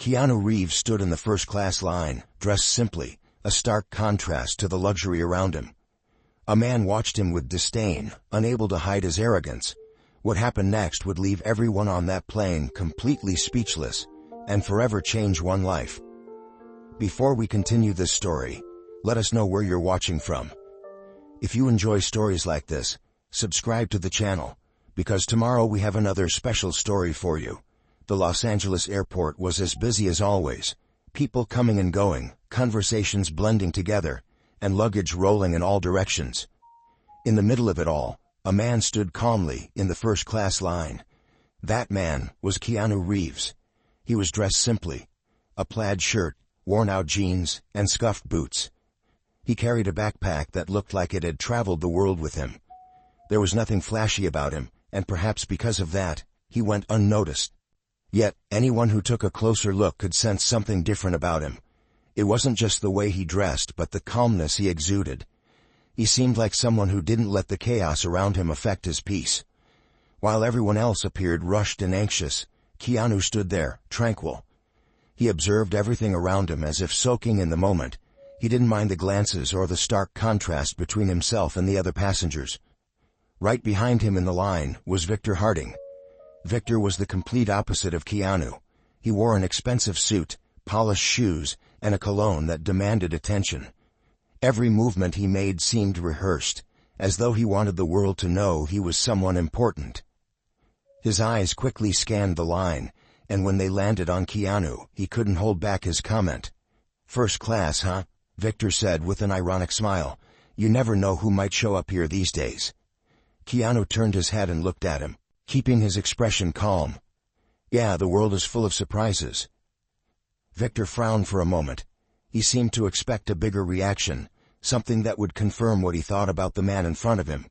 Keanu Reeves stood in the first-class line, dressed simply, a stark contrast to the luxury around him. A man watched him with disdain, unable to hide his arrogance. What happened next would leave everyone on that plane completely speechless, and forever change one life. Before we continue this story, let us know where you're watching from. If you enjoy stories like this, subscribe to the channel, because tomorrow we have another special story for you. The Los Angeles airport was as busy as always, people coming and going, conversations blending together, and luggage rolling in all directions. In the middle of it all, a man stood calmly in the first-class line. That man was Keanu Reeves. He was dressed simply, a plaid shirt, worn-out jeans, and scuffed boots. He carried a backpack that looked like it had traveled the world with him. There was nothing flashy about him, and perhaps because of that, he went unnoticed. Yet, anyone who took a closer look could sense something different about him. It wasn't just the way he dressed, but the calmness he exuded. He seemed like someone who didn't let the chaos around him affect his peace. While everyone else appeared rushed and anxious, Keanu stood there, tranquil. He observed everything around him as if soaking in the moment. He didn't mind the glances or the stark contrast between himself and the other passengers. Right behind him in the line was Victor Harding. Victor was the complete opposite of Keanu. He wore an expensive suit, polished shoes, and a cologne that demanded attention. Every movement he made seemed rehearsed, as though he wanted the world to know he was someone important. His eyes quickly scanned the line, and when they landed on Keanu, he couldn't hold back his comment. "First class, huh?" Victor said with an ironic smile. "You never know who might show up here these days." Keanu turned his head and looked at him, keeping his expression calm. "Yeah, the world is full of surprises." Victor frowned for a moment. He seemed to expect a bigger reaction, something that would confirm what he thought about the man in front of him.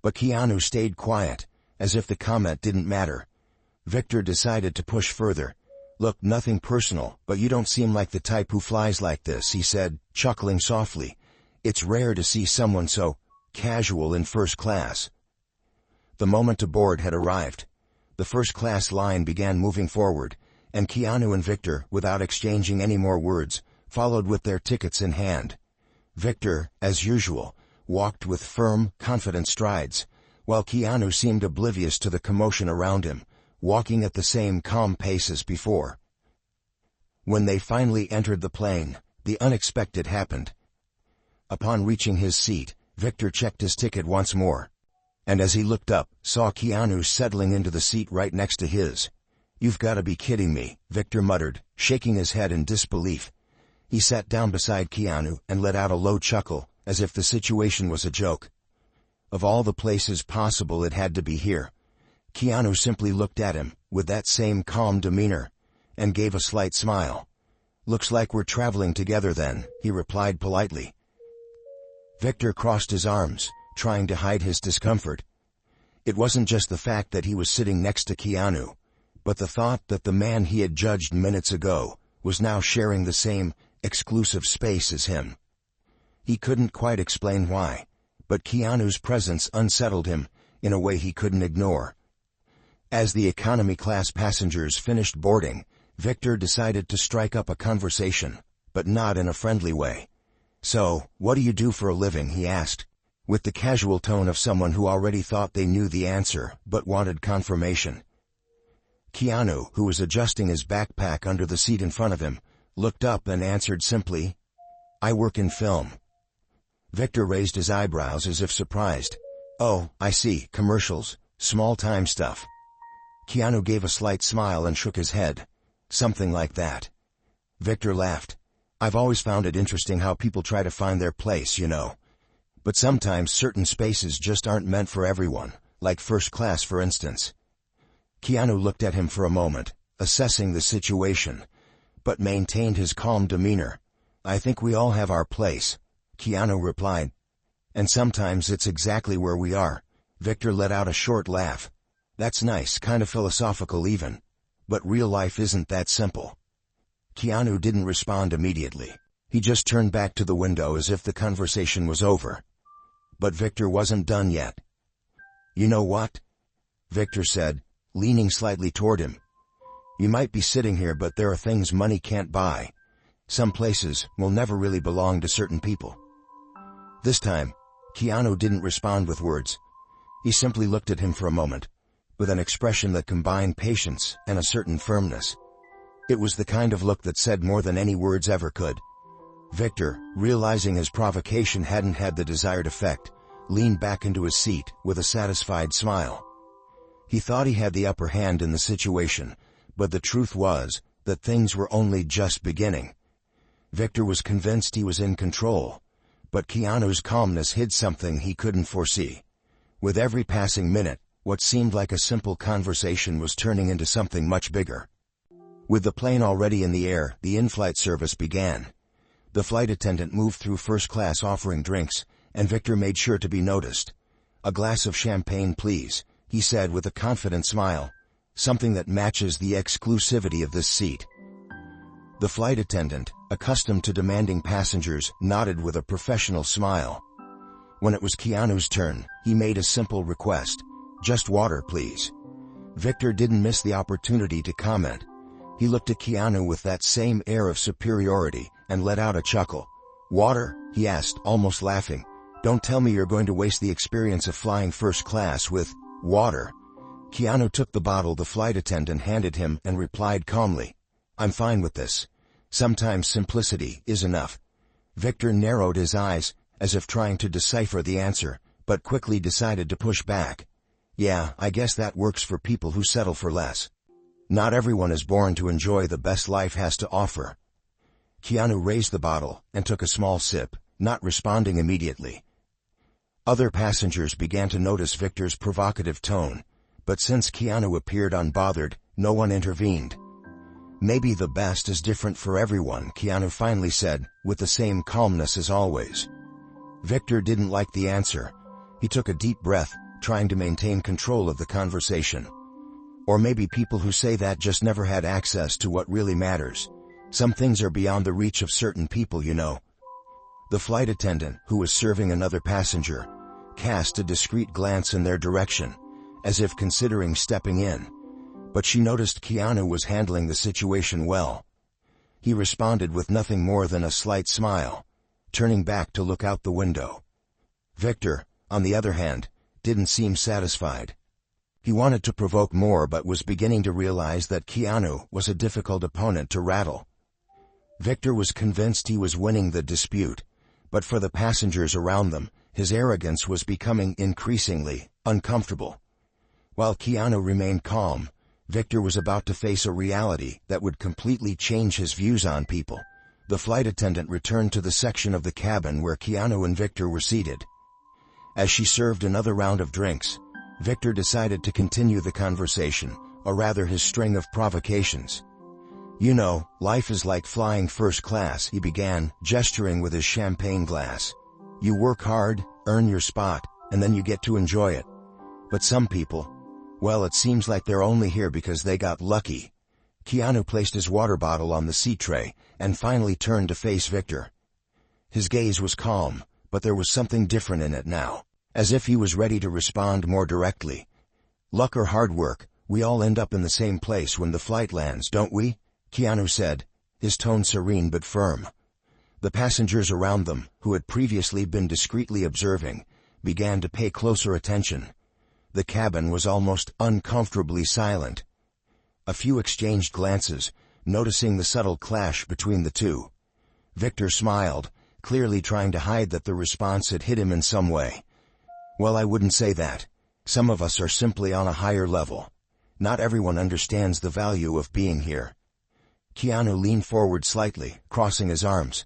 But Keanu stayed quiet, as if the comment didn't matter. Victor decided to push further. "Look, nothing personal, but you don't seem like the type who flies like this," he said, chuckling softly. "It's rare to see someone so casual in first class." The moment to board had arrived. The first-class line began moving forward, and Keanu and Victor, without exchanging any more words, followed with their tickets in hand. Victor, as usual, walked with firm, confident strides, while Keanu seemed oblivious to the commotion around him, walking at the same calm pace as before. When they finally entered the plane, the unexpected happened. Upon reaching his seat, Victor checked his ticket once more, and as he looked up, saw Keanu settling into the seat right next to his. "You've got to be kidding me," Victor muttered, shaking his head in disbelief. He sat down beside Keanu and let out a low chuckle, as if the situation was a joke. Of all the places possible, it had to be here. Keanu simply looked at him, with that same calm demeanor, and gave a slight smile. "Looks like we're traveling together then," he replied politely. Victor crossed his arms, trying to hide his discomfort. It wasn't just the fact that he was sitting next to Keanu, but the thought that the man he had judged minutes ago was now sharing the same exclusive space as him. He couldn't quite explain why, but Keanu's presence unsettled him in a way he couldn't ignore. As the economy-class passengers finished boarding, Victor decided to strike up a conversation, but not in a friendly way. "So, what do you do for a living?" he asked, with the casual tone of someone who already thought they knew the answer, but wanted confirmation. Keanu, who was adjusting his backpack under the seat in front of him, looked up and answered simply, "I work in film." Victor raised his eyebrows as if surprised. "Oh, I see, commercials, small-time stuff." Keanu gave a slight smile and shook his head. "Something like that." Victor laughed. "I've always found it interesting how people try to find their place, you know. But sometimes certain spaces just aren't meant for everyone, like first class, for instance." Keanu looked at him for a moment, assessing the situation, but maintained his calm demeanor. "I think we all have our place," Keanu replied. "And sometimes it's exactly where we are." Victor let out a short laugh. "That's nice, kind of philosophical even. But real life isn't that simple." Keanu didn't respond immediately. He just turned back to the window as if the conversation was over. But Victor wasn't done yet. "You know what?" Victor said, leaning slightly toward him. You might be sitting here, but there are things money can't buy. Some places will never really belong to certain people. This time, Keanu didn't respond with words. He simply looked at him for a moment, with an expression that combined patience and a certain firmness. It was the kind of look that said more than any words ever could. Victor, realizing his provocation hadn't had the desired effect, leaned back into his seat with a satisfied smile. He thought he had the upper hand in the situation, but the truth was that things were only just beginning. Victor was convinced he was in control, but Keanu's calmness hid something he couldn't foresee. With every passing minute, what seemed like a simple conversation was turning into something much bigger. With the plane already in the air, the in-flight service began. The flight attendant moved through first class offering drinks, and Victor made sure to be noticed. "A glass of champagne, please," he said with a confident smile, something that matches the exclusivity of this seat. The flight attendant, accustomed to demanding passengers, nodded with a professional smile. When it was Keanu's turn, he made a simple request. "Just water, please." Victor didn't miss the opportunity to comment. He looked at Keanu with that same air of superiority and let out a chuckle. "Water?" he asked, almost laughing. "Don't tell me you're going to waste the experience of flying first class with water." Keanu took the bottle the flight attendant handed him and replied calmly, "I'm fine with this. Sometimes simplicity is enough." Victor narrowed his eyes, as if trying to decipher the answer, but quickly decided to push back. "Yeah, I guess that works for people who settle for less. Not everyone is born to enjoy the best life has to offer." Keanu raised the bottle and took a small sip, not responding immediately. Other passengers began to notice Victor's provocative tone, but since Keanu appeared unbothered, no one intervened. "Maybe the best is different for everyone," Keanu finally said, with the same calmness as always. Victor didn't like the answer. He took a deep breath, trying to maintain control of the conversation. "Or maybe people who say that just never had access to what really matters. Some things are beyond the reach of certain people, you know." The flight attendant, who was serving another passenger, cast a discreet glance in their direction, as if considering stepping in. But she noticed Keanu was handling the situation well. He responded with nothing more than a slight smile, turning back to look out the window. Victor, on the other hand, didn't seem satisfied. He wanted to provoke more but was beginning to realize that Keanu was a difficult opponent to rattle. Victor was convinced he was winning the dispute, but for the passengers around them, his arrogance was becoming increasingly uncomfortable. While Keanu remained calm, Victor was about to face a reality that would completely change his views on people. The flight attendant returned to the section of the cabin where Keanu and Victor were seated. As she served another round of drinks, Victor decided to continue the conversation, or rather his string of provocations. "You know, life is like flying first class," he began, gesturing with his champagne glass. "You work hard, earn your spot, and then you get to enjoy it. But some people, well, it seems like they're only here because they got lucky." Keanu placed his water bottle on the seat tray and finally turned to face Victor. His gaze was calm, but there was something different in it now, as if he was ready to respond more directly. "Luck or hard work, we all end up in the same place when the flight lands, don't we?" Keanu said, his tone serene but firm. The passengers around them, who had previously been discreetly observing, began to pay closer attention. The cabin was almost uncomfortably silent. A few exchanged glances, noticing the subtle clash between the two. Victor smiled, clearly trying to hide that the response had hit him in some way. "Well, I wouldn't say that. Some of us are simply on a higher level. Not everyone understands the value of being here." Keanu leaned forward slightly, crossing his arms.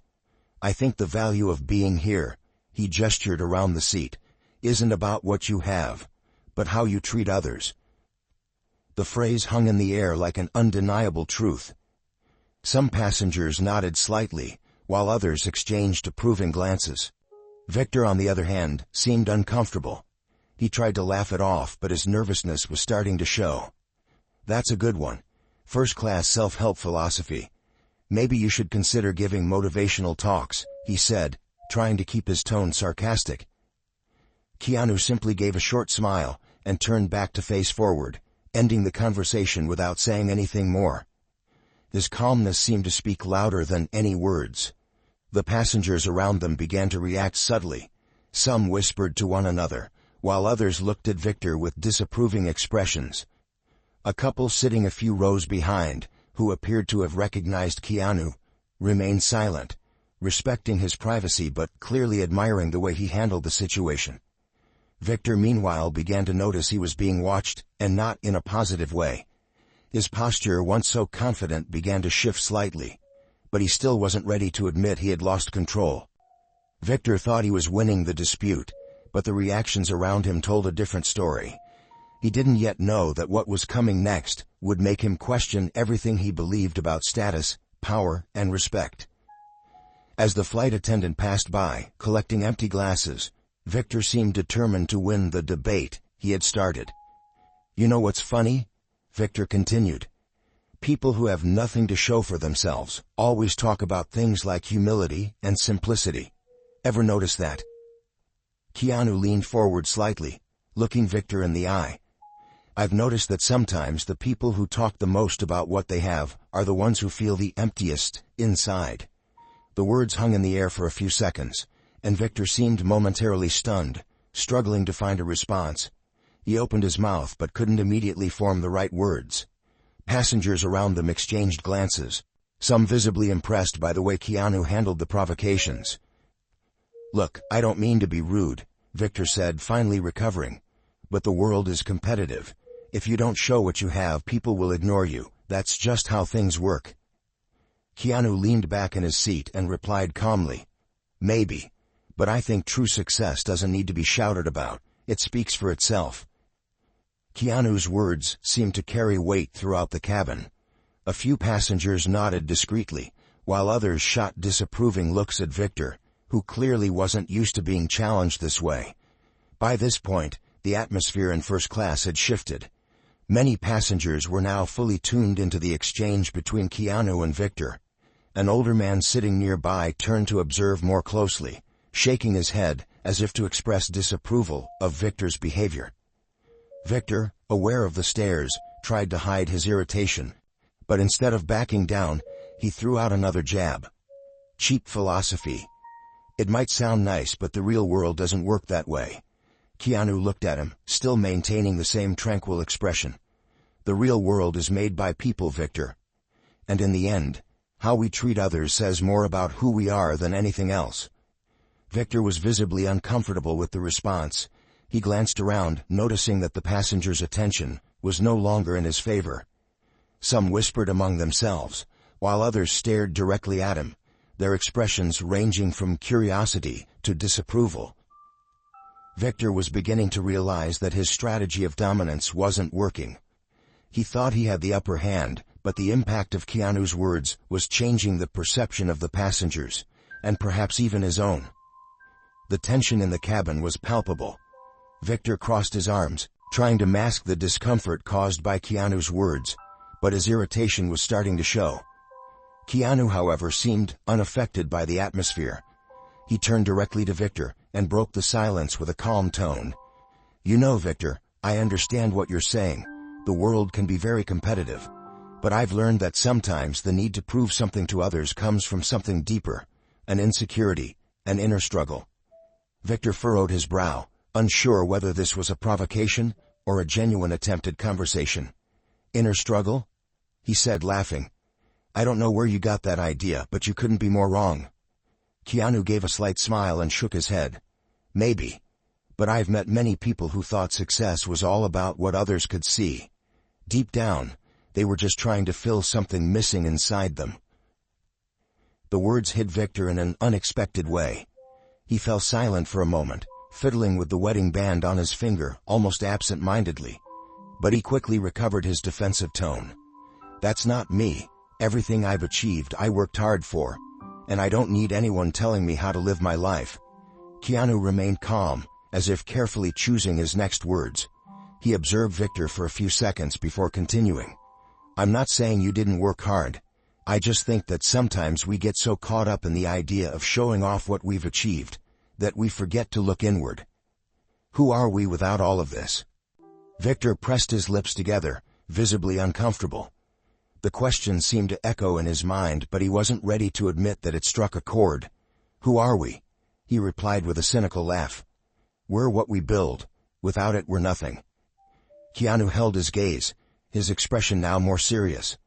"I think the value of being here," he gestured around the seat, "isn't about what you have, but how you treat others." The phrase hung in the air like an undeniable truth. Some passengers nodded slightly, while others exchanged approving glances. Victor, on the other hand, seemed uncomfortable. He tried to laugh it off, but his nervousness was starting to show. "That's a good one. First-class self-help philosophy. Maybe you should consider giving motivational talks," he said, trying to keep his tone sarcastic. Keanu simply gave a short smile and turned back to face forward, ending the conversation without saying anything more. His calmness seemed to speak louder than any words. The passengers around them began to react subtly. Some whispered to one another, while others looked at Victor with disapproving expressions. A couple sitting a few rows behind, who appeared to have recognized Keanu, remained silent, respecting his privacy but clearly admiring the way he handled the situation. Victor meanwhile began to notice he was being watched, and not in a positive way. His posture, once so confident, began to shift slightly, but he still wasn't ready to admit he had lost control. Victor thought he was winning the dispute, but the reactions around him told a different story. He didn't yet know that what was coming next would make him question everything he believed about status, power, and respect. As the flight attendant passed by, collecting empty glasses, Victor seemed determined to win the debate he had started. "You know what's funny?" Victor continued. "People who have nothing to show for themselves always talk about things like humility and simplicity. Ever notice that?" Keanu leaned forward slightly, looking Victor in the eye. "I've noticed that sometimes the people who talk the most about what they have are the ones who feel the emptiest inside." The words hung in the air for a few seconds, and Victor seemed momentarily stunned, struggling to find a response. He opened his mouth but couldn't immediately form the right words. Passengers around them exchanged glances, some visibly impressed by the way Keanu handled the provocations. "Look, I don't mean to be rude," Victor said, finally recovering, "but the world is competitive. If you don't show what you have, people will ignore you. That's just how things work." Keanu leaned back in his seat and replied calmly, "Maybe, but I think true success doesn't need to be shouted about. It speaks for itself." Keanu's words seemed to carry weight throughout the cabin. A few passengers nodded discreetly, while others shot disapproving looks at Victor, who clearly wasn't used to being challenged this way. By this point, the atmosphere in first class had shifted. Many passengers were now fully tuned into the exchange between Keanu and Victor. An older man sitting nearby turned to observe more closely, shaking his head as if to express disapproval of Victor's behavior. Victor, aware of the stares, tried to hide his irritation, but instead of backing down, he threw out another jab. "Cheap philosophy. It might sound nice, but the real world doesn't work that way." Keanu looked at him, still maintaining the same tranquil expression. "The real world is made by people, Victor. And in the end, how we treat others says more about who we are than anything else." Victor was visibly uncomfortable with the response. He glanced around, noticing that the passengers' attention was no longer in his favor. Some whispered among themselves, while others stared directly at him, their expressions ranging from curiosity to disapproval. Victor was beginning to realize that his strategy of dominance wasn't working. He thought he had the upper hand, but the impact of Keanu's words was changing the perception of the passengers, and perhaps even his own. The tension in the cabin was palpable. Victor crossed his arms, trying to mask the discomfort caused by Keanu's words, but his irritation was starting to show. Keanu, however, seemed unaffected by the atmosphere. He turned directly to Victor and broke the silence with a calm tone. "You know, Victor, I understand what you're saying. The world can be very competitive. But I've learned that sometimes the need to prove something to others comes from something deeper, an insecurity, an inner struggle." Victor furrowed his brow, unsure whether this was a provocation or a genuine attempt at conversation. "Inner struggle?" he said, laughing. "I don't know where you got that idea, but you couldn't be more wrong." Keanu gave a slight smile and shook his head. "Maybe. But I've met many people who thought success was all about what others could see. Deep down, they were just trying to fill something missing inside them." The words hit Victor in an unexpected way. He fell silent for a moment, fiddling with the wedding band on his finger almost absent-mindedly. But he quickly recovered his defensive tone. "That's not me. Everything I've achieved I worked hard for, and I don't need anyone telling me how to live my life." Keanu remained calm, as if carefully choosing his next words. He observed Victor for a few seconds before continuing. "I'm not saying you didn't work hard. I just think that sometimes we get so caught up in the idea of showing off what we've achieved, that we forget to look inward. Who are we without all of this?" Victor pressed his lips together, visibly uncomfortable. The question seemed to echo in his mind, but he wasn't ready to admit that it struck a chord. "Who are we?" he replied with a cynical laugh. "We're what we build. Without it, we're nothing." Keanu held his gaze, his expression now more serious.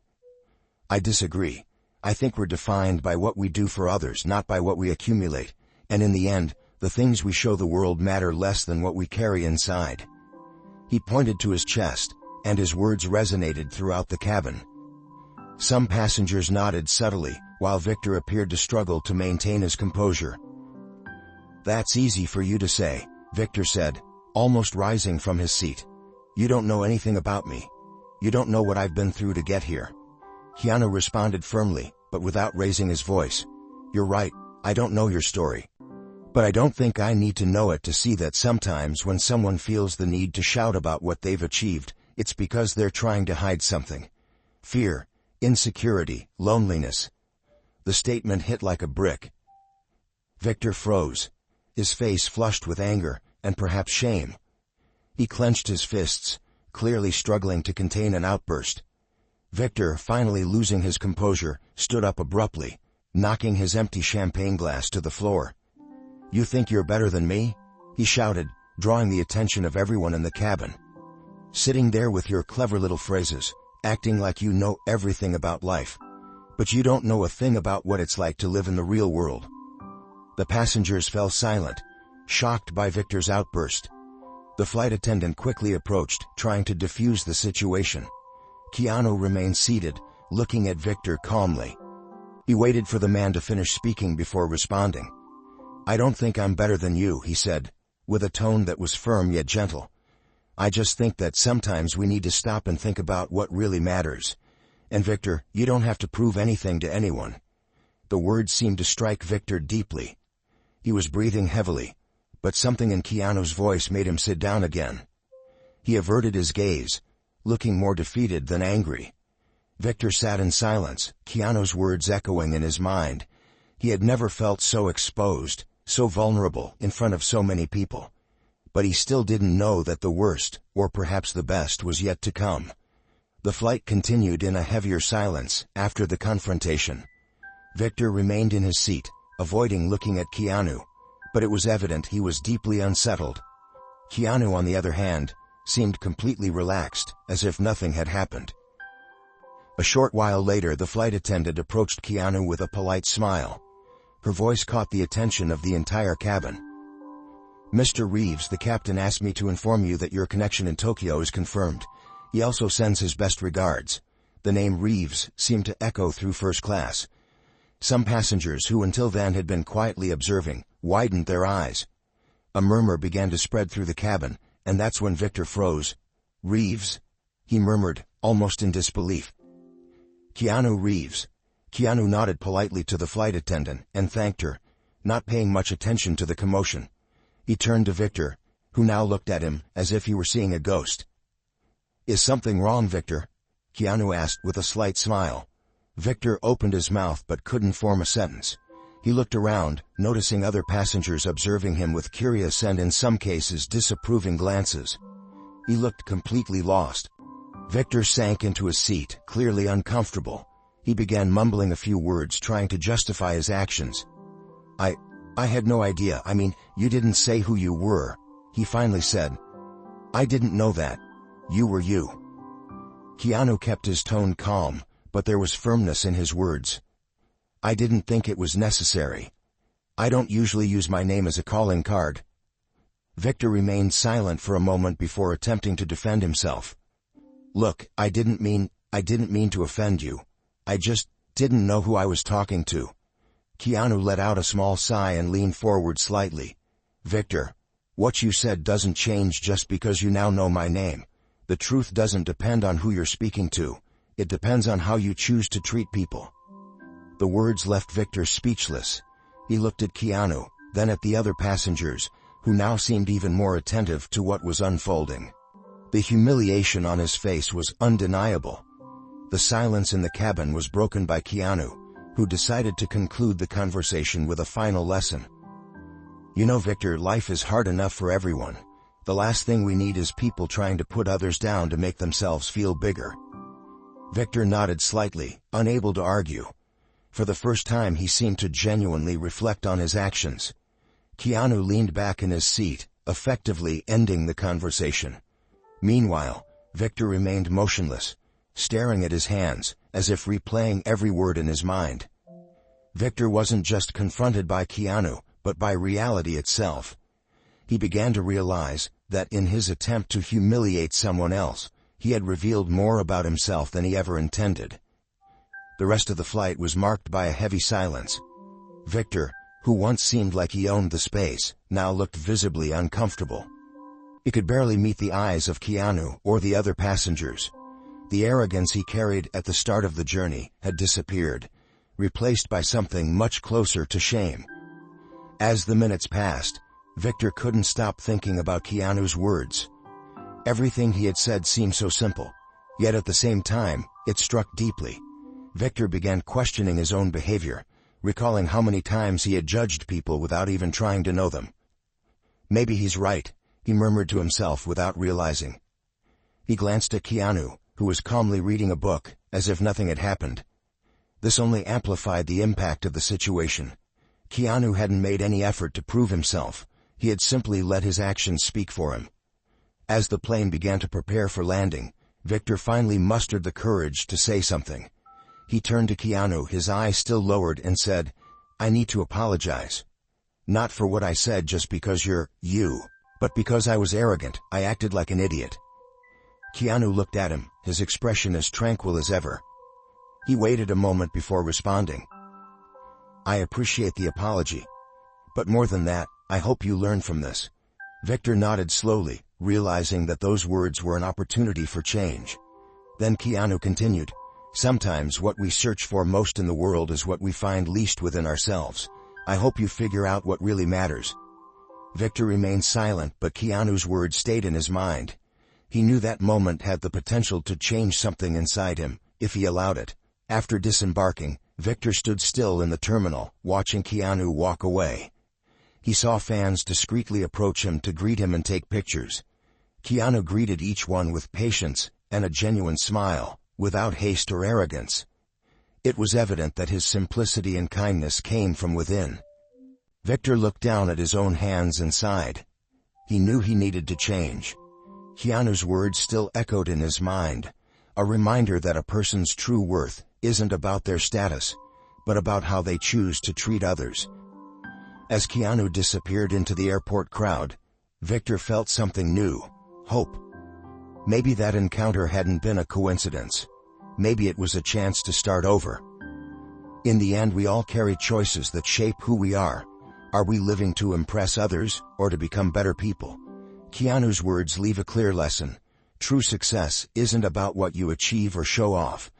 "I disagree. I think we're defined by what we do for others, not by what we accumulate, and in the end, the things we show the world matter less than what we carry inside." He pointed to his chest, and his words resonated throughout the cabin. Some passengers nodded subtly, while Victor appeared to struggle to maintain his composure. "That's easy for you to say," Victor said, almost rising from his seat. "You don't know anything about me. You don't know what I've been through to get here." Keanu responded firmly, but without raising his voice. "You're right, I don't know your story. But I don't think I need to know it to see that sometimes when someone feels the need to shout about what they've achieved, it's because they're trying to hide something. Fear, insecurity, loneliness." The statement hit like a brick. Victor froze, his face flushed with anger, and perhaps shame. He clenched his fists, clearly struggling to contain an outburst. Victor, finally losing his composure, stood up abruptly, knocking his empty champagne glass to the floor. "You think you're better than me?" he shouted, drawing the attention of everyone in the cabin. "Sitting there with your clever little phrases, acting like you know everything about life. But you don't know a thing about what it's like to live in the real world." The passengers fell silent, shocked by Victor's outburst. The flight attendant quickly approached, trying to defuse the situation. Keanu remained seated, looking at Victor calmly. He waited for the man to finish speaking before responding. "I don't think I'm better than you," he said, with a tone that was firm yet gentle. "I just think that sometimes we need to stop and think about what really matters. And Victor, you don't have to prove anything to anyone." The words seemed to strike Victor deeply. He was breathing heavily, but something in Keanu's voice made him sit down again. He averted his gaze, looking more defeated than angry. Victor sat in silence, Keanu's words echoing in his mind. He had never felt so exposed, so vulnerable, in front of so many people. But he still didn't know that the worst, or perhaps the best, was yet to come. The flight continued in a heavier silence after the confrontation. Victor remained in his seat, avoiding looking at Keanu, but it was evident he was deeply unsettled. Keanu, on the other hand, seemed completely relaxed, as if nothing had happened. A short while later, the flight attendant approached Keanu with a polite smile. Her voice caught the attention of the entire cabin. "Mr. Reeves, the captain asked me to inform you that your connection in Tokyo is confirmed. He also sends his best regards." The name Reeves seemed to echo through first class. Some passengers, who until then had been quietly observing, widened their eyes. A murmur began to spread through the cabin, and that's when Victor froze. "Reeves?" he murmured, almost in disbelief. "Keanu Reeves." Keanu nodded politely to the flight attendant and thanked her, not paying much attention to the commotion. He turned to Victor, who now looked at him as if he were seeing a ghost. "Is something wrong, Victor?" Keanu asked with a slight smile. Victor opened his mouth but couldn't form a sentence. He looked around, noticing other passengers observing him with curious and in some cases disapproving glances. He looked completely lost. Victor sank into his seat, clearly uncomfortable. He began mumbling a few words, trying to justify his actions. I had no idea. I mean, you didn't say who you were," he finally said. "I didn't know that. You were you." Keanu kept his tone calm, but there was firmness in his words. "I didn't think it was necessary. I don't usually use my name as a calling card." Victor remained silent for a moment before attempting to defend himself. "Look, I didn't mean to offend you. I just didn't know who I was talking to." Keanu let out a small sigh and leaned forward slightly. "Victor, what you said doesn't change just because you now know my name. The truth doesn't depend on who you're speaking to. It depends on how you choose to treat people." The words left Victor speechless. He looked at Keanu, then at the other passengers, who now seemed even more attentive to what was unfolding. The humiliation on his face was undeniable. The silence in the cabin was broken by Keanu, who decided to conclude the conversation with a final lesson. "You know, Victor, life is hard enough for everyone. The last thing we need is people trying to put others down to make themselves feel bigger." Victor nodded slightly, unable to argue. For the first time he seemed to genuinely reflect on his actions. Keanu leaned back in his seat, effectively ending the conversation. Meanwhile, Victor remained motionless, staring at his hands, as if replaying every word in his mind. Victor wasn't just confronted by Keanu, but by reality itself. He began to realize that in his attempt to humiliate someone else, he had revealed more about himself than he ever intended. The rest of the flight was marked by a heavy silence. Victor, who once seemed like he owned the space, now looked visibly uncomfortable. He could barely meet the eyes of Keanu or the other passengers. The arrogance he carried at the start of the journey had disappeared, replaced by something much closer to shame. As the minutes passed, Victor couldn't stop thinking about Keanu's words. Everything he had said seemed so simple, yet at the same time, it struck deeply. Victor began questioning his own behavior, recalling how many times he had judged people without even trying to know them. "Maybe he's right," he murmured to himself without realizing. He glanced at Keanu, who was calmly reading a book, as if nothing had happened. This only amplified the impact of the situation. Keanu hadn't made any effort to prove himself. He had simply let his actions speak for him. As the plane began to prepare for landing, Victor finally mustered the courage to say something. He turned to Keanu, his eyes still lowered, and said, "I need to apologize. Not for what I said just because you're you, but because I was arrogant. I acted like an idiot." Keanu looked at him, his expression as tranquil as ever. He waited a moment before responding. "I appreciate the apology. But more than that, I hope you learn from this." Victor nodded slowly, realizing that those words were an opportunity for change. Then Keanu continued, "Sometimes what we search for most in the world is what we find least within ourselves. I hope you figure out what really matters." Victor remained silent, but Keanu's words stayed in his mind. He knew that moment had the potential to change something inside him, if he allowed it. After disembarking, Victor stood still in the terminal, watching Keanu walk away. He saw fans discreetly approach him to greet him and take pictures. Keanu greeted each one with patience and a genuine smile, without haste or arrogance. It was evident that his simplicity and kindness came from within. Victor looked down at his own hands and sighed. He knew he needed to change. Keanu's words still echoed in his mind, a reminder that a person's true worth isn't about their status, but about how they choose to treat others. As Keanu disappeared into the airport crowd, Victor felt something new: hope. Maybe that encounter hadn't been a coincidence. Maybe it was a chance to start over. In the end, we all carry choices that shape who we are. Are we living to impress others, or to become better people? Keanu's words leave a clear lesson. True success isn't about what you achieve or show off,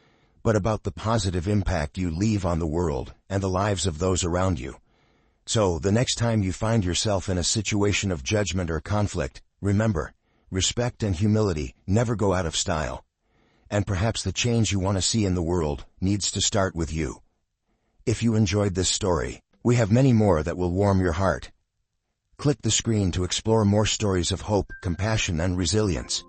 but about the positive impact you leave on the world and the lives of those around you. So, the next time you find yourself in a situation of judgment or conflict, remember, respect and humility never go out of style. And perhaps the change you want to see in the world needs to start with you. If you enjoyed this story, we have many more that will warm your heart. Click the screen to explore more stories of hope, compassion, and resilience.